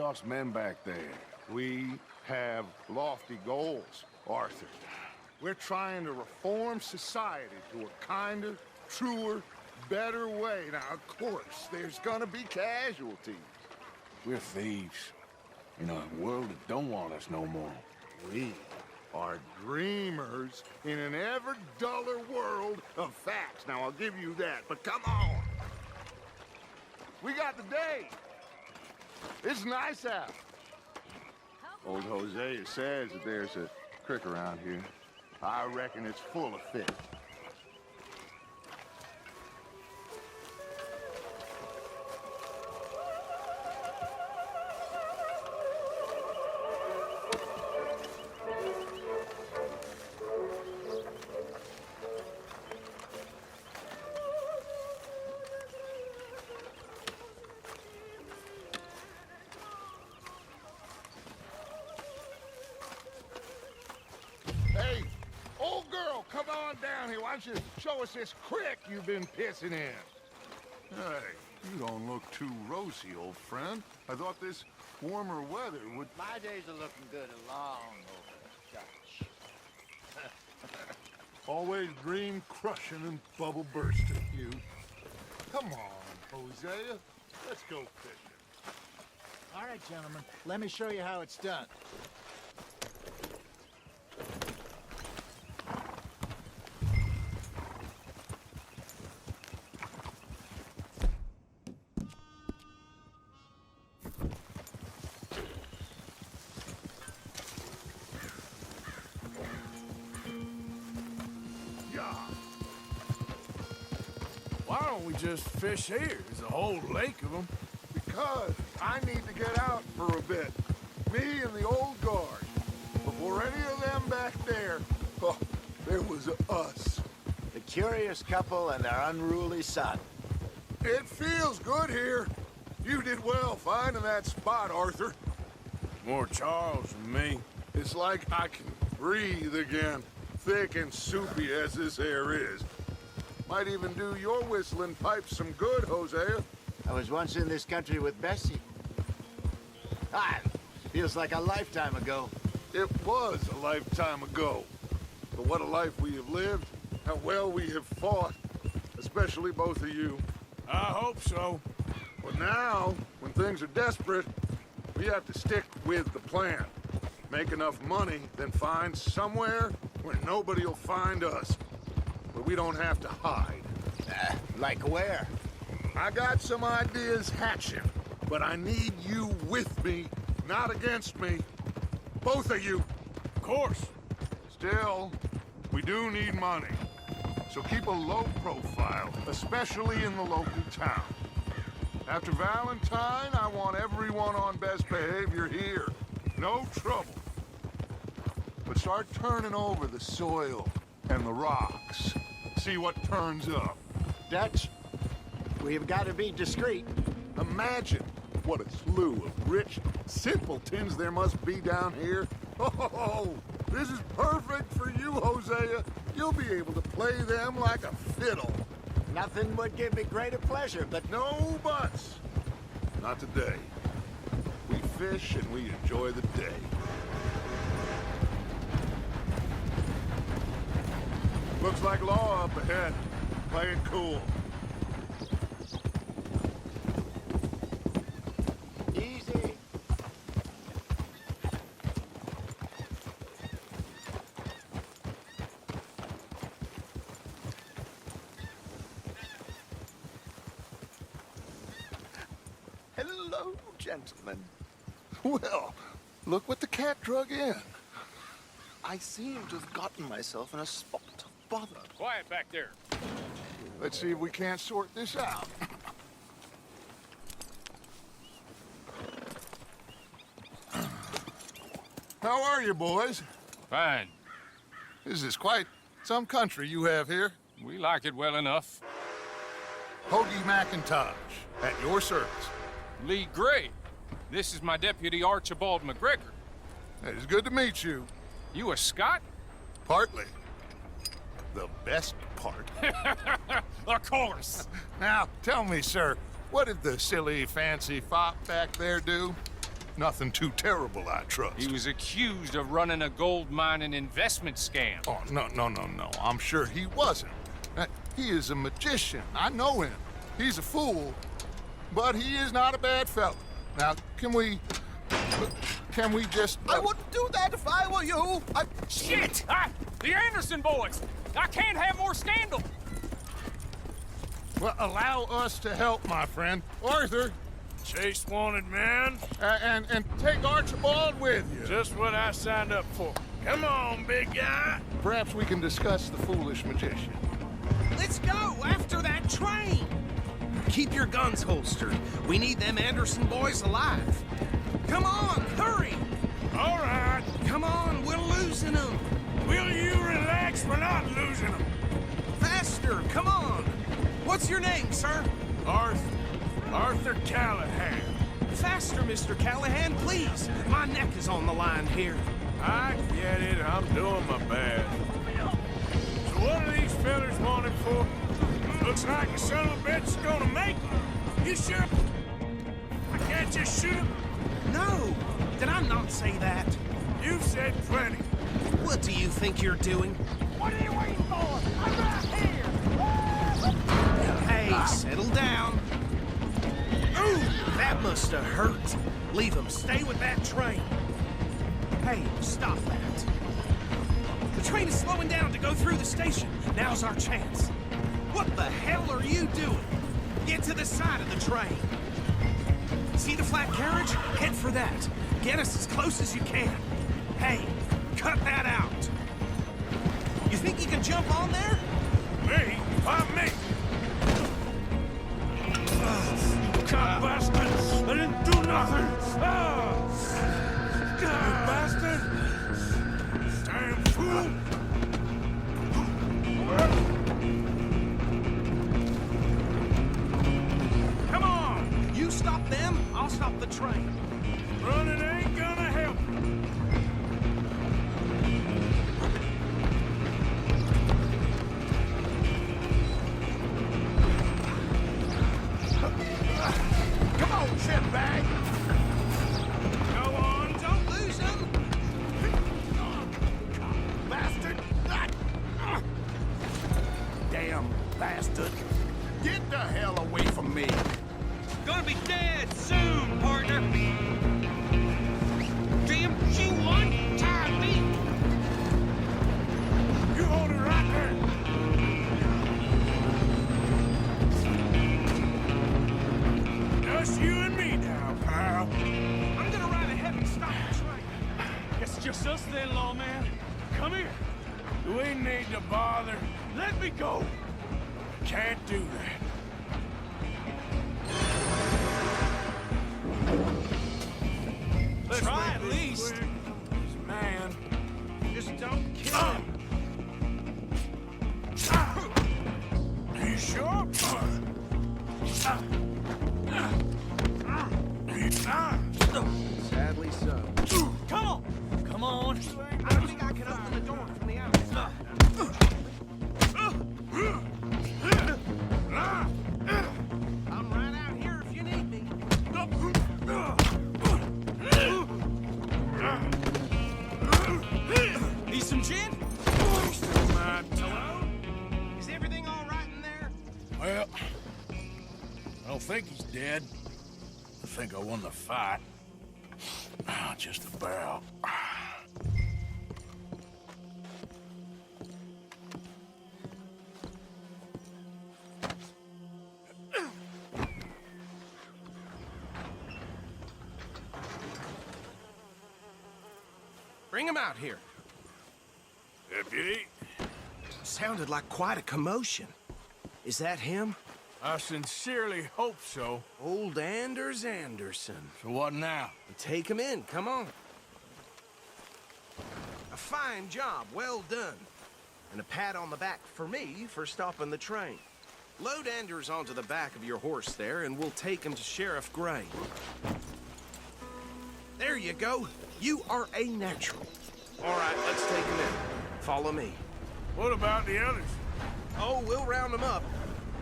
us men back there. We have lofty goals, Arthur. We're trying to reform society to a kinder, truer, better way. Now, of course, there's gonna be casualties. We're thieves in a world that don't want us no more. We are dreamers in an ever duller world of facts. Now, I'll give you that, but come on. We got the day. It's nice out. Old Hosea says that there's a creek around here. I reckon it's full of fish. Hey, old girl, come on down here. Why don't you show us this creek you've been pissing in? Hey, you don't look too rosy, old friend. I thought this warmer weather would... My days are looking good along over Dutch. Always dream crushing and bubble bursting, you. Come on, Hosea. Let's go fishing. All right, gentlemen, let me show you how it's done. Why don't we just fish here? There's a whole lake of them. Because I need to get out for a bit. Me and the old guard. Before any of them back there, oh, there was us. The curious couple and their unruly son. It feels good here. You did well finding that spot, Arthur. More Charles than me. It's like I can breathe again, thick and soupy as this air is. Might even do your whistling pipes some good, Hosea. I was once in this country with Bessie. Feels like a lifetime ago. It was a lifetime ago. But what a life we have lived. How well we have fought. Especially both of you. I hope so. But now, when things are desperate, we have to stick with the plan. Make enough money, then find somewhere where nobody will find us. Where we don't have to hide. Like where? I got some ideas hatching, but I need you with me, not against me. Both of you. Of course. Still, we do need money. So keep a low profile, especially in the local town. After Valentine, I want everyone on best behavior here. No trouble. But start turning over the soil and the rocks. See what turns up. Dutch, we've got to be discreet. Imagine what a slew of rich simpletons there must be down here. Oh, this is perfect for you, Hosea. You'll be able to play them like a fiddle. Nothing would give me greater pleasure, but No buts. Not today. We fish and we enjoy the day. Looks like law up ahead. Play it cool. easy. Hello, gentlemen. Well, look what the cat drug in. I seem to have gotten myself in a spot of bother. Quiet back there. Let's see if we can't sort this out. How are you, boys? Fine. This is quite some country you have here. We like it well enough. Hoagie McIntosh, at your service. Lee Gray. This is my deputy Archibald McGregor. It is good to meet you. You a Scot? Partly. The best part. Of course. Now, tell me, sir, what did the silly, fancy fop back there do? Nothing too terrible, I trust. He was accused of running a gold mining investment scam. Oh, no. I'm sure he wasn't. He is a magician. I know him. He's a fool, but he is not a bad fellow. Now, can we just... I wouldn't do that if I were you. Shit! The Anderson boys! I can't have more scandal! Well, allow us to help, my friend. Arthur, Chase wanted man. and take Archibald with you. Just what I signed up for. Come on, big guy. Perhaps we can discuss the foolish magician. Let's go after that train. Keep your guns holstered. We need them Anderson boys alive. Come on, hurry. All right. Come on, we're losing them. Will you relax? We're not losing them. Faster, come on. What's your name, sir? Arthur Callahan. Faster, Mr. Callahan, please. My neck is on the line here. I get it. I'm doing my best. So what are these fellas wanted for? Looks like the son of a bitch is gonna make it. You sure? I can't just shoot him? No, did I not say that? You've said plenty. What do you think you're doing? What are you waiting for? I'm right here! Hey, settle down. Ooh, that must have hurt. Leave him. Stay with that train. Hey, stop that. The train is slowing down to go through the station. Now's our chance. What the hell are you doing? Get to the side of the train. See the flat carriage? Head for that. Get us as close as you can. Hey, cut that out. You think you can jump on there? Me? I'm me. God, bastard! I didn't do nothing! You bastard! Damn fool! Come on! You stop them, I'll stop the train. Running ain't gonna help. Come on, shitbag! Go on, don't lose them! Bastard! Damn bastard! Get the hell away from me! Gonna be dead soon, partner. Damn G1, tired me. You hold it right there. Just you and me now, pal. I'm gonna ride ahead and stop the train. It's just us then, lawman. Come here. We need to bother. Let me go. Can't do that. Let's Try make at this least. quick. This man. Just don't kill him. You sure? Sadly so. Come on! Come on! I don't think I can open the door from the outside. I'm right out here if you need me. Need some gin? Hello? Is everything all right in there? Well, I don't think he's dead. I think I won the fight. Just about. Bring him out here. Deputy, Sounded like quite a commotion. Is that him? I sincerely hope so. Old Anders Anderson. So what now? Take him in, come on. A fine job, well done. And a pat on the back for me for stopping the train. Load Anders onto the back of your horse there, and we'll take him to Sheriff Gray. There you go. You are a natural. All right, let's take him in. Follow me. What about the others? Oh, we'll round them up.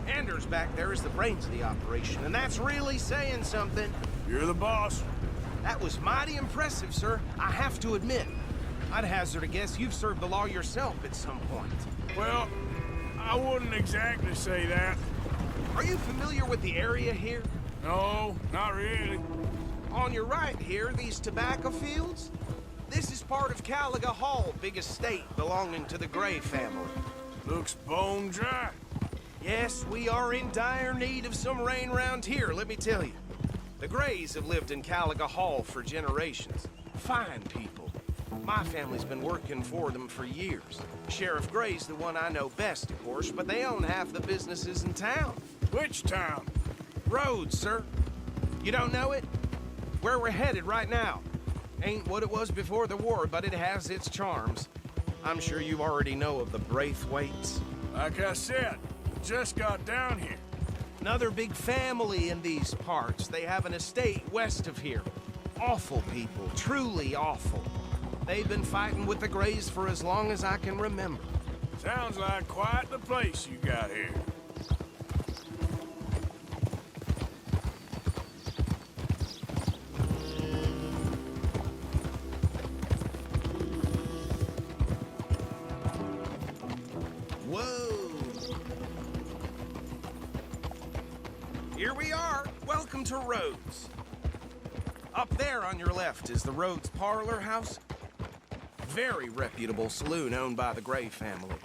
Anders back there is the brains of the operation, and that's really saying something. You're the boss. That was mighty impressive, sir. I have to admit. I'd hazard a guess you've served the law yourself at some point. Well, I wouldn't exactly say that. Are you familiar with the area here? No, not really. On your right here, these tobacco fields? This is part of Caliga Hall, big estate belonging to the Gray family. Looks bone dry. Yes, we are in dire need of some rain round here, let me tell you. The Grays have lived in Caliga Hall for generations. Fine people. My family's been working for them for years. Sheriff Gray's the one I know best, of course, but they own half the businesses in town. Which town? Rhodes, sir. You don't know it? Where we're headed right now. Ain't what it was before the war, but it has its charms. I'm sure you already know of the Braithwaites. Like I said, just got down here. Another big family in these parts. They have an estate west of here. Awful people, truly awful. They've been fighting with the Grays for as long as I can remember. Sounds like quite the place you got here. Whoa! Here we are. Welcome to Rhodes. Up there on your left is the Rhodes Parlor House. Very reputable saloon owned by the Gray family.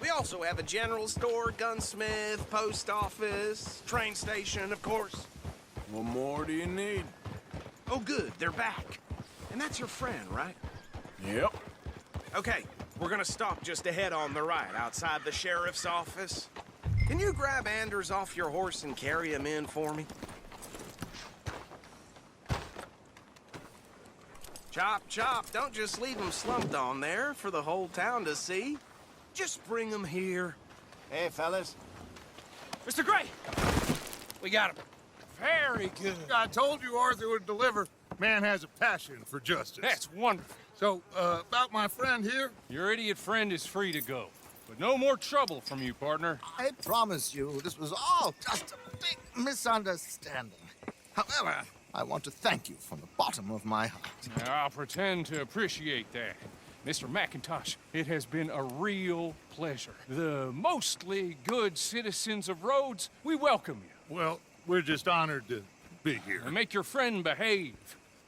We also have a general store, gunsmith, post office, train station, of course. What more do you need? Oh, good, they're back. And that's your friend, right? Yep. Okay, we're gonna stop just ahead on the right, outside the sheriff's office. Can you grab Anders off your horse and carry him in for me? Chop, chop, don't just leave him slumped on there for the whole town to see. Just bring him here. Hey, fellas. Mr. Gray! We got him. Very good. I told you Arthur would deliver. Man has a passion for justice. That's wonderful. So, about my friend here? Your idiot friend is free to go. But no more trouble from you, partner. I promise you, this was all just a big misunderstanding. However, I want to thank you from the bottom of my heart. I'll pretend to appreciate that. Mr. McIntosh, it has been a real pleasure. The mostly good citizens of Rhodes, we welcome you. Well, we're just honored to be here. And make your friend behave.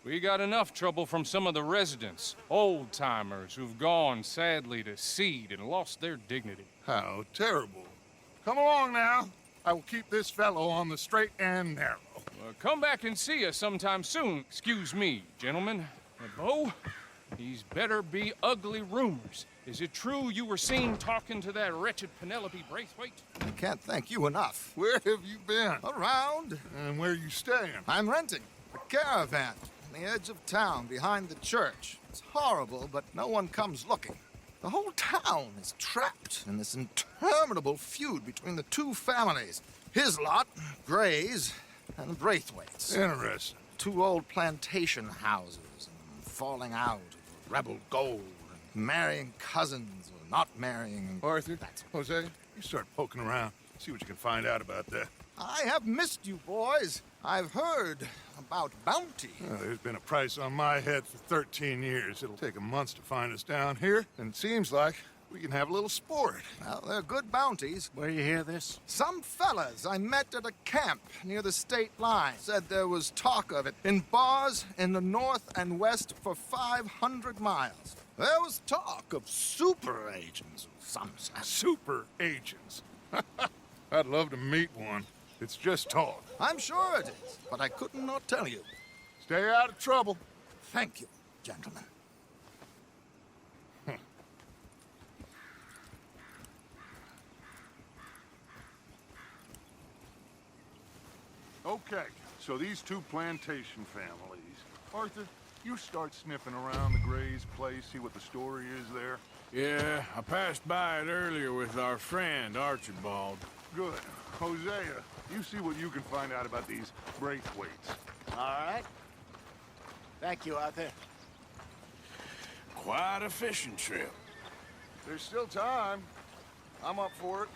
We got enough trouble from some of the residents, old-timers who've gone, sadly, to seed and lost their dignity. How terrible. Come along now. I will keep this fellow on the straight and narrow. Come back and see us sometime soon. Excuse me, gentlemen. Bo, these better be ugly rumors. Is it true you were seen talking to that wretched Penelope Braithwaite? I can't thank you enough. Where have you been? Around, And where you staying? I'm renting a caravan on the edge of town behind the church. It's horrible, but no one comes looking. The whole town is trapped in this interminable feud between the two families. His lot, Gray's, and the Braithwaites. Interesting. Two old plantation houses, and falling out over rebel gold, and marrying cousins or not marrying. Arthur, Jose, you start poking around. See what you can find out about that. I have missed you, boys. I've heard about bounty. There's been a price on my head for 13 years. It'll take 'em months to find us down here, and it seems like we can have a little sport. Well, they're good bounties. Where you hear this? Some fellas I met at a camp near the state line said there was talk of it in bars in the north and west for 500 miles. There was talk of super agents of some sort. Super agents. I'd love to meet one. It's just talk. I'm sure it is, but I couldn't not tell you. Stay out of trouble. Thank you, gentlemen. Okay, so these two plantation families. Arthur, you start sniffing around the Gray's place, see what the story is there. Yeah, I passed by it earlier with our friend, Archibald. Good. Hosea, you see what you can find out about these Braithwaites. All right. Thank you, Arthur. Quite a fishing trip. There's still time. I'm up for it.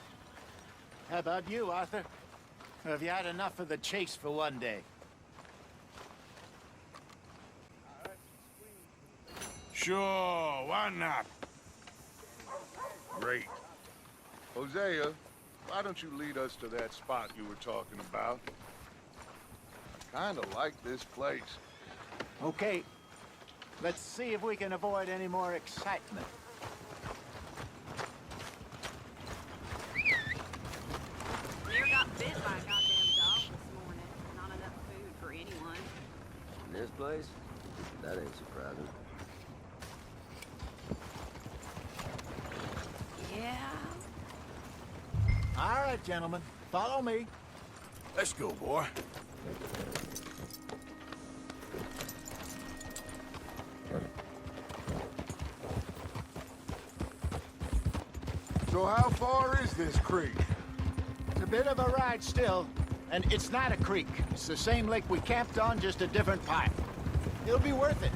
How about you, Arthur? Or have you had enough of the chase for one day? Sure, why not? Great. Hosea, why don't you lead us to that spot you were talking about? I kinda like this place. Okay. Let's see if we can avoid any more excitement. Near got bit by a goddamn dog this morning. Not enough food for anyone. In this place? That ain't surprising. Yeah. All right, gentlemen. Follow me. Let's go, boy. So how far is this creek? It's a bit of a ride still, and it's not a creek. It's the same lake we camped on, just a different pipe. It'll be worth it.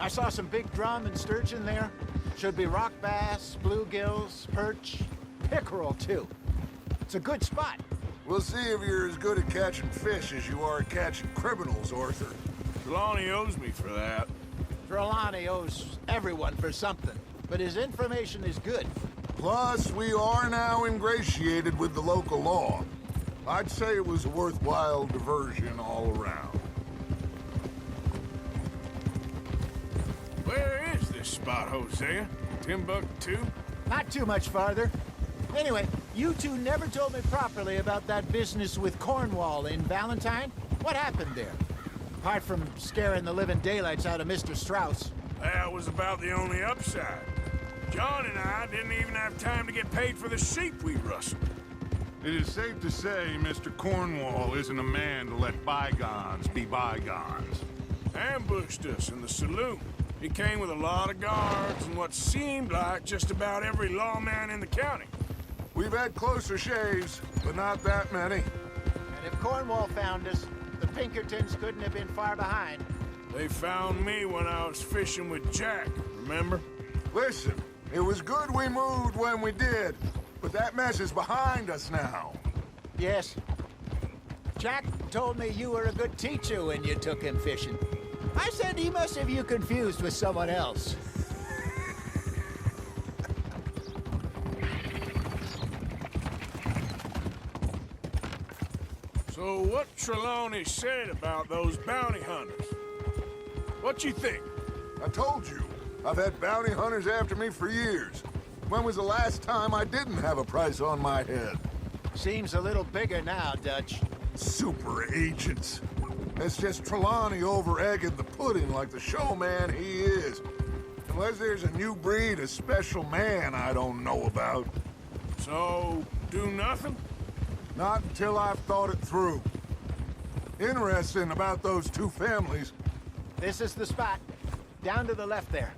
I saw some big drum and sturgeon there. Should be rock bass, bluegills, perch, pickerel, too. It's a good spot. We'll see if you're as good at catching fish as you are at catching criminals, Arthur. Trelawney owes me for that. Trelawney owes everyone for something, but his information is good. Plus, we are now ingratiated with the local law. I'd say it was a worthwhile diversion all around. Where is this spot, Hosea? Timbuktu? Not too much farther. Anyway, you two never told me properly about that business with Cornwall in Valentine. What happened there? Apart from scaring the living daylights out of Mr. Strauss. That was about the only upside. John and I didn't even have time to get paid for the sheep we rustled. It is safe to say Mr. Cornwall isn't a man to let bygones be bygones. Ambushed us in the saloon. He came with a lot of guards and what seemed like just about every lawman in the county. We've had closer shaves, but not that many. And if Cornwall found us, the Pinkertons couldn't have been far behind. They found me when I was fishing with Jack, remember? Listen, it was good we moved when we did, but that mess is behind us now. Yes. Jack told me you were a good teacher when you took him fishing. I said he must have you confused with someone else. So what Trelawney said about those bounty hunters? What you think? I told you, I've had bounty hunters after me for years. When was the last time I didn't have a price on my head? Seems a little bigger now, Dutch. Super agents. It's just Trelawney over-egging the pudding like the showman he is. Unless there's a new breed of special man I don't know about. So, do nothing? Not until I've thought it through. Interesting about those two families. This is the spot. Down to the left there.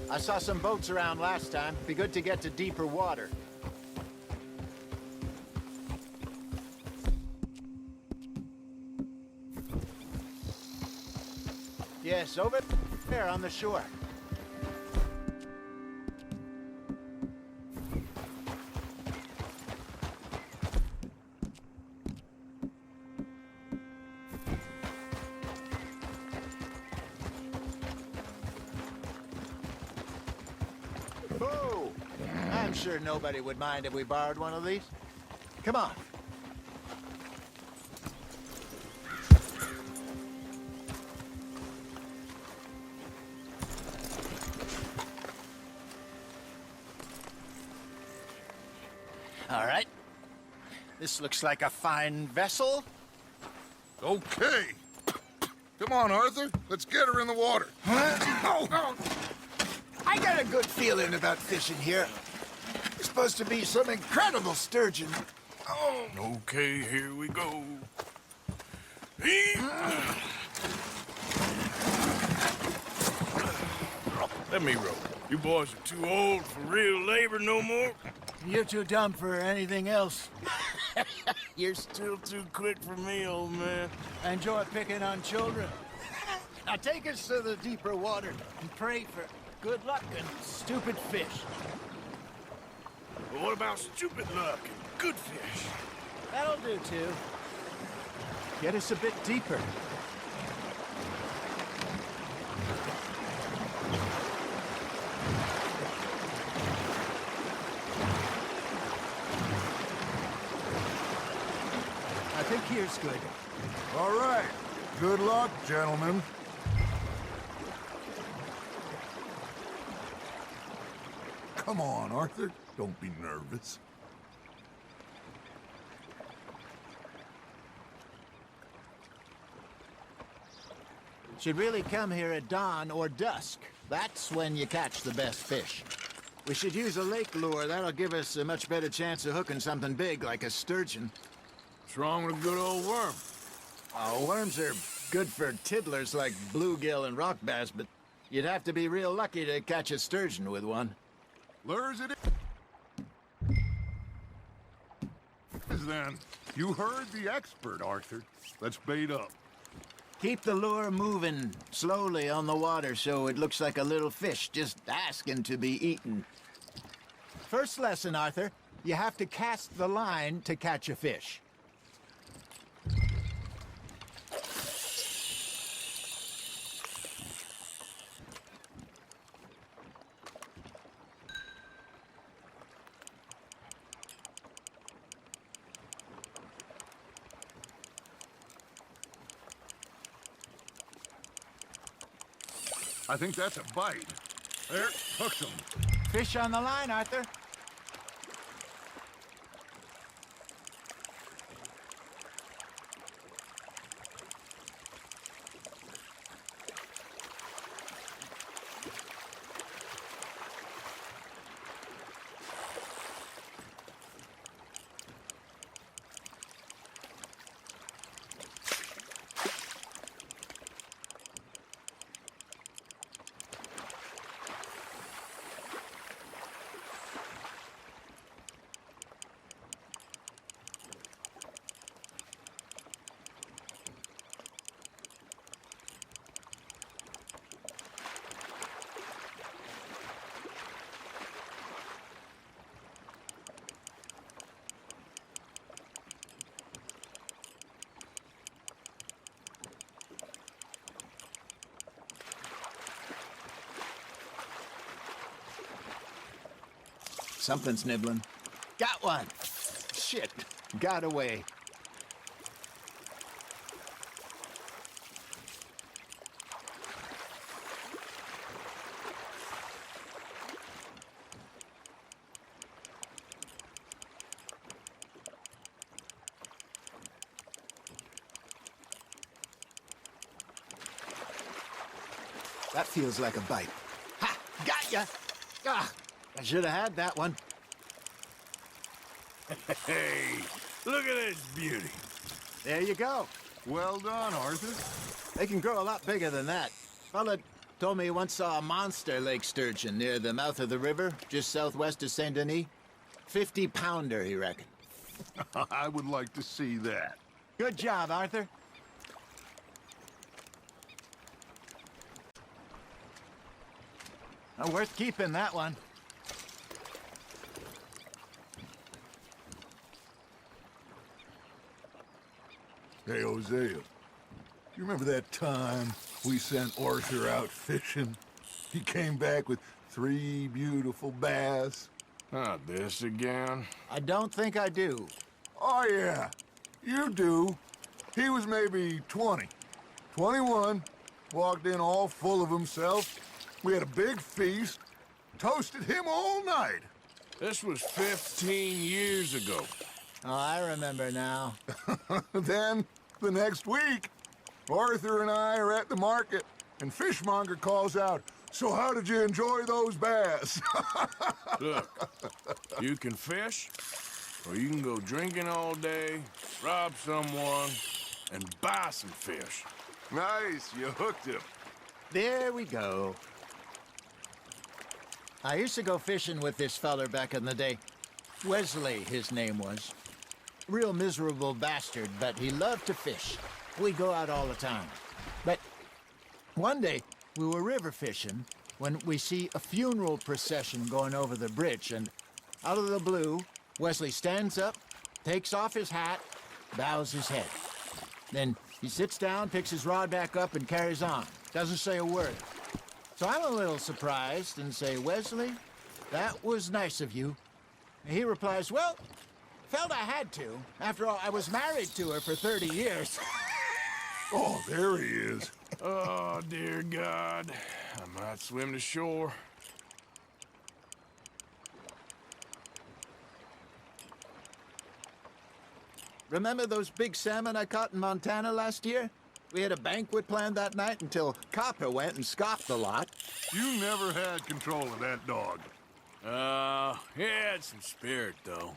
I saw some boats around last time. Be good to get to deeper water. Yes, over there on the shore. Boo! I'm sure nobody would mind if we borrowed one of these. Come on. All right. This looks like a fine vessel. Okay. Come on, Arthur. Let's get her in the water. Oh. I got a good feeling about fishing here. It's supposed to be some incredible sturgeon. Oh. Okay, here we go. Let me roll. You boys are too old for real labor no more. You're too dumb for anything else. You're still too quick for me, old man. I enjoy picking on children. Now take us to the deeper water and pray for good luck and stupid fish. But what about stupid luck and good fish? That'll do, too. Get us a bit deeper. I think here's good. All right. Good luck, gentlemen. Come on, Arthur. Don't be nervous. Should really come here at dawn or dusk. That's when you catch the best fish. We should use a lake lure. That'll give us a much better chance of hooking something big like a sturgeon. What's wrong with a good old worm? Oh, worms are good for tiddlers like bluegill and rock bass, but you'd have to be real lucky to catch a sturgeon with one. Lures it is then. You heard the expert, Arthur. Let's bait up. Keep the lure moving slowly on the water so it looks like a little fish just asking to be eaten. First lesson, Arthur. You have to cast the line to catch a fish. I think that's a bite. There, hooked him. Fish on the line, Arthur. Something's nibbling. Got one! Shit, got away. That feels like a bite. Ha! Got ya! Ah! I should have had that one. Hey, look at this beauty. There you go. Well done, Arthur. They can grow a lot bigger than that. Fella told me he once saw a monster lake sturgeon near the mouth of the river, just southwest of Saint Denis. 50-pounder, he reckoned. I would like to see that. Good job, Arthur. Worth keeping, that one. Hey, Hosea, you remember that time we sent Arthur out fishing? He came back with 3 beautiful bass. Not this again. I don't think I do. Oh, yeah, you do. He was maybe 20, 21, walked in all full of himself. We had a big feast, toasted him all night. This was 15 years ago. Oh, I remember now. Then, the next week, Arthur and I are at the market, and Fishmonger calls out, "So how did you enjoy those bass?" Look, you can fish, or you can go drinking all day, rob someone, and buy some fish. Nice, you hooked him. There we go. I used to go fishing with this feller back in the day. Wesley, his name was. Real miserable bastard, but he loved to fish. We'd go out all the time. But one day, we were river fishing when we see a funeral procession going over the bridge, and out of the blue, Wesley stands up, takes off his hat, bows his head. Then he sits down, picks his rod back up, and carries on. Doesn't say a word. So I'm a little surprised and say, Wesley, that was nice of you. And he replies, well, felt I had to. After all, I was married to her for 30 years. Oh, there he is. Oh, dear God. I might swim to shore. Remember those big salmon I caught in Montana last year? We had a banquet planned that night until Copper went and scoffed a lot. You never had control of that dog. He had some spirit, though.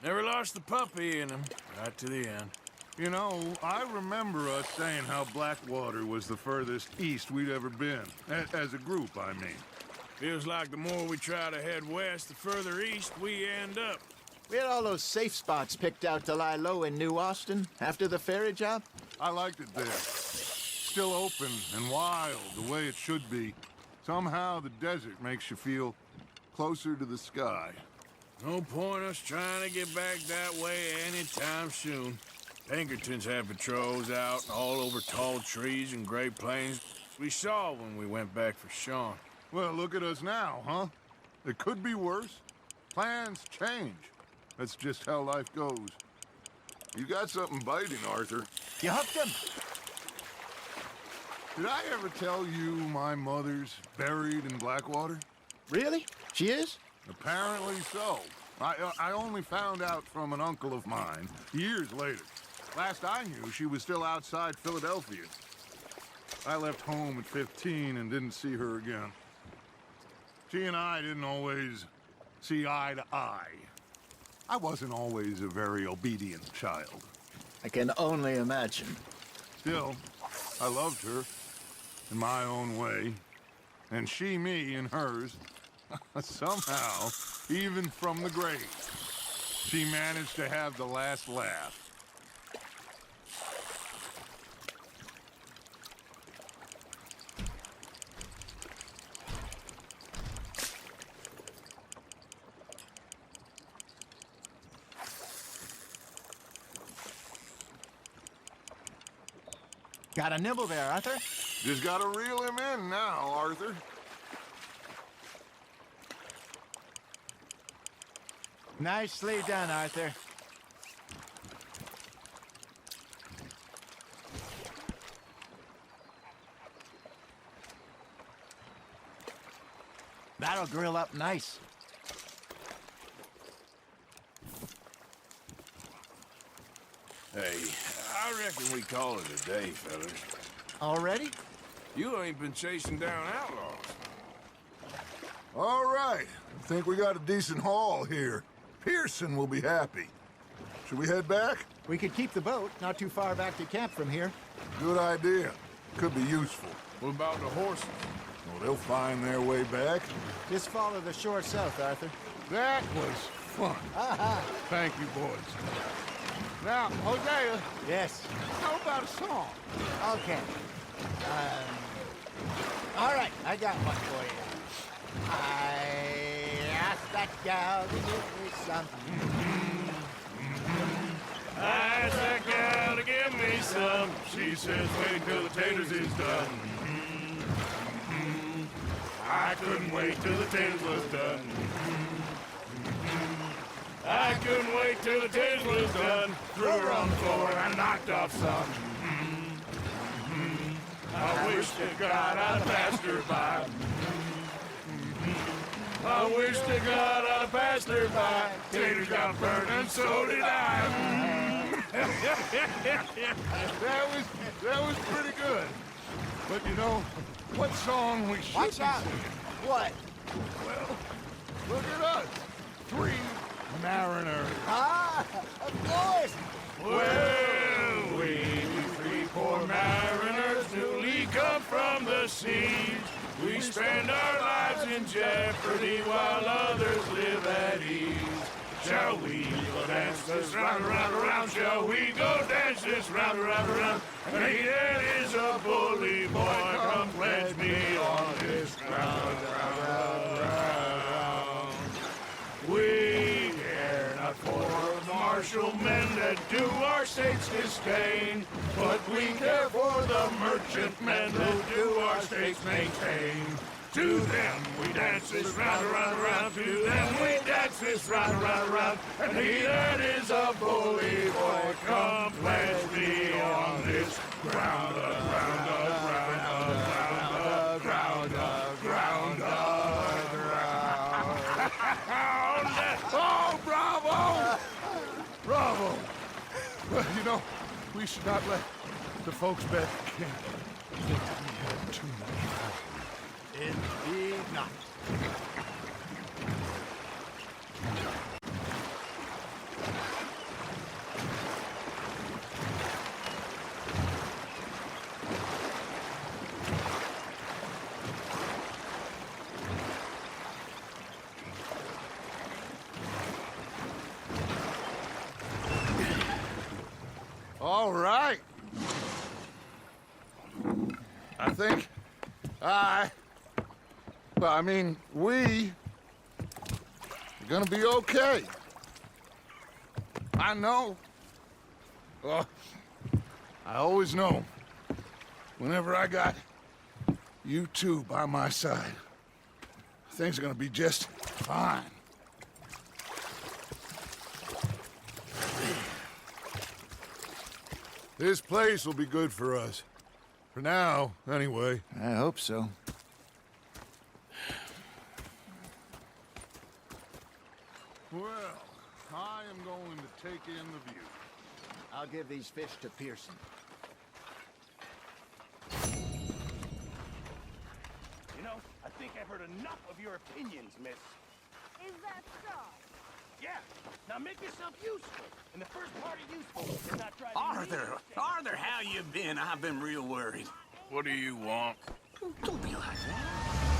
Never lost the puppy in him, right to the end. You know, I remember us saying how Blackwater was the furthest east we'd ever been. As a group, I mean. Feels like the more we try to head west, the further east we end up. We had all those safe spots picked out to lie low in New Austin after the ferry job. I liked it there. Still open and wild, the way it should be. Somehow the desert makes you feel closer to the sky. No point us trying to get back that way anytime soon. Pinkertons had patrols out all over tall trees and Great Plains. We saw when we went back for Sean. Well, look at us now, huh? It could be worse. Plans change. That's just how life goes. You got something biting, Arthur. You hooked him? Did I ever tell you my mother's buried in Blackwater? Really? She is? Apparently so. I only found out from an uncle of mine years later. Last I knew, she was still outside Philadelphia. I left home at 15 and didn't see her again. She and I didn't always see eye to eye. I wasn't always a very obedient child. I can only imagine. Still, I loved her in my own way, and she me in hers. Somehow, even from the grave, she managed to have the last laugh. Got a nibble there, Arthur? Just gotta reel him in now, Arthur. Nicely done, Arthur. That'll grill up nice. Hey, I reckon we call it a day, fellas. Already? You ain't been chasing down outlaws. All right. I think we got a decent haul here. Pearson will be happy. Should we head back? We could keep the boat not too far back to camp from here. Good idea. Could be useful. What about the horses? Well, they'll find their way back. Just follow the shore south, Arthur. That was fun. Thank you, boys. Now, Hosea, Yes. how about a song? Okay. All right, I got one for you. I asked that gal to give me some. I asked that gal to give me some. She says, wait till the taters is done. I couldn't wait till the taters was done. I couldn't wait till the taste was done. Threw her on the floor and knocked off some. I wish to God I'd passed her by. I wish to God I'd passed her by. Taters got burned and so did I. that was pretty good. But you know, what song we should Watch be out. singing? What? Well, look at us. 3 mariners. Ah, of course. Well, we 3 poor mariners newly come from the seas. We spend our lives in jeopardy while others live at ease. Shall we go dance this round, around, around? Shall we go dance this round, around, around? And he that is a bully boy, come pledge me on this ground, round, round. We care not for martial men that do our state's disdain, but we care for the merchantmen who do our state's maintain. To them we dance this round, around, around. To them we dance this round, around, around. And he that is a bully boy, come pledge me on this ground, ground, ground, ground, ground, ground, ground. Oh, bravo! Bravo! Well, you know, we should not let the folks back in think that we had too much fun. Indeed not. All right. I think we are gonna be okay. I know. Well, I always know. Whenever I got you two by my side, things are gonna be just fine. This place will be good for us. For now, anyway. I hope so. Well, I am going to take in the view. I'll give these fish to Pearson. You know, I think I've heard enough of your opinions, miss. Is that so? Yeah. Now make yourself useful. And the first part of useful is not driving Arthur, how you been? I've been real worried. What do you want? Don't be like that.